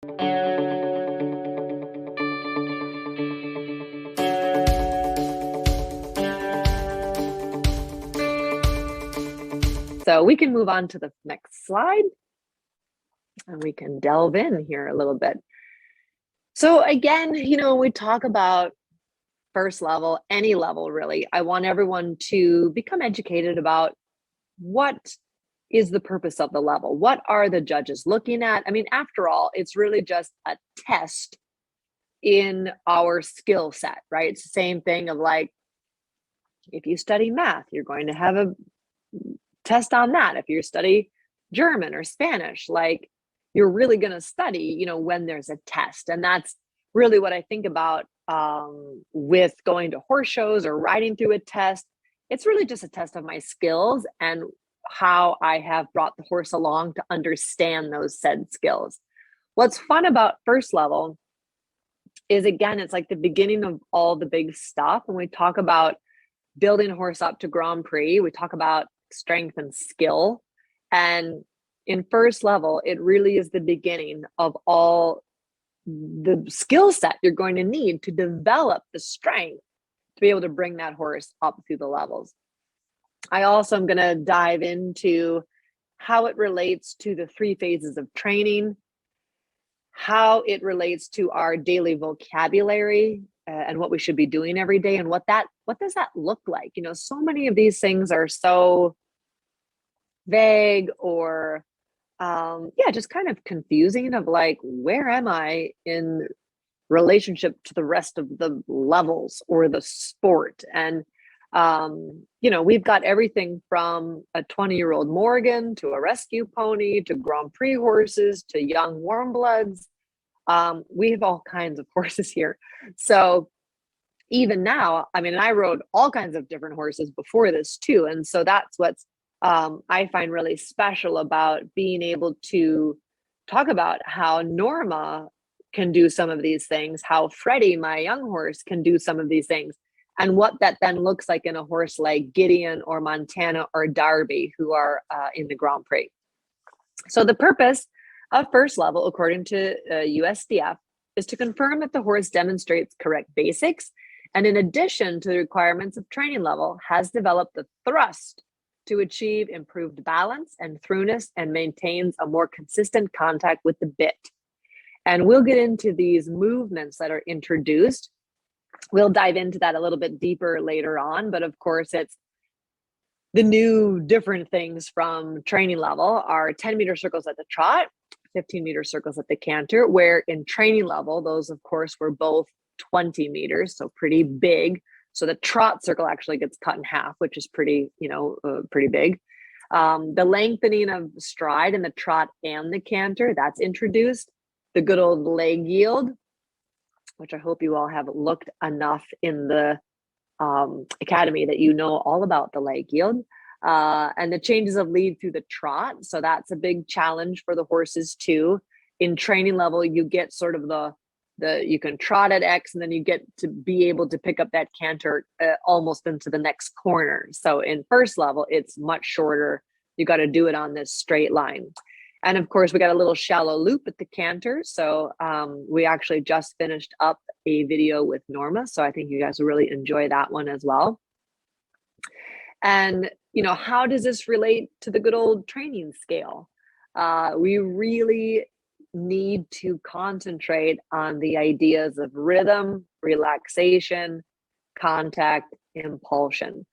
So we can move on to the next slide and we can delve in here a little bit. So again, we talk about first level, any level really. I want everyone to become educated about what is the purpose of the level. What are the judges looking at? I mean, after all, it's really just a test in our skill set, right? It's the same thing of like, if you study math, you're going to have a test on that. If you study German or Spanish, like you're really going to study, when there's a test. And that's really what I think about with going to horse shows or riding through a test. It's really just a test of my skills and how I have brought the horse along to understand those said skills. What's fun about first level is, again, it's like the beginning of all the big stuff. When we talk about building a horse up to Grand Prix, we talk about strength and skill. And in first level, it really is the beginning of all the skill set you're going to need to develop the strength to be able to bring that horse up through the levels. I also am going to dive into how it relates to the 3 phases of training, how it relates to our daily vocabulary and what we should be doing every day, and what does that look like? So many of these things are so vague or just kind of confusing of like, where am I in relationship to the rest of the levels or the sport? And we've got everything from a 20-year-old Morgan to a rescue pony to Grand Prix horses to young warm bloods. We have all kinds of horses here. So even now, I rode all kinds of different horses before this too. And so that's what's I find really special about being able to talk about how Norma can do some of these things, how Freddie, my young horse, can do some of these things, and what that then looks like in a horse like Gideon or Montana or Darby, who are in the Grand Prix. So the purpose of first level, according to USDF, is to confirm that the horse demonstrates correct basics, and in addition to the requirements of training level, has developed the thrust to achieve improved balance and throughness and maintains a more consistent contact with the bit. And we'll get into these movements that are introduced. We'll dive into that a little bit deeper later on, but of course it's the new different things from training level are 10-meter circles at the trot, 15-meter circles at the canter, where in training level, those of course were both 20 meters, so pretty big. So the trot circle actually gets cut in half, which is pretty big. The lengthening of stride in the trot and the canter, that's introduced. The good old leg yield, which I hope you all have looked enough in the academy that you know all about the leg yield. And the changes of lead through the trot. So that's a big challenge for the horses too. In training level, you get sort of you can trot at X and then you get to be able to pick up that canter almost into the next corner. So in first level, it's much shorter. You got to do it on this straight line. And of course, we got a little shallow loop at the canter. So we actually just finished up a video with Norma. So I think you guys will really enjoy that one as well. And, how does this relate to the good old training scale? We really need to concentrate on the ideas of rhythm, relaxation, contact, impulsion.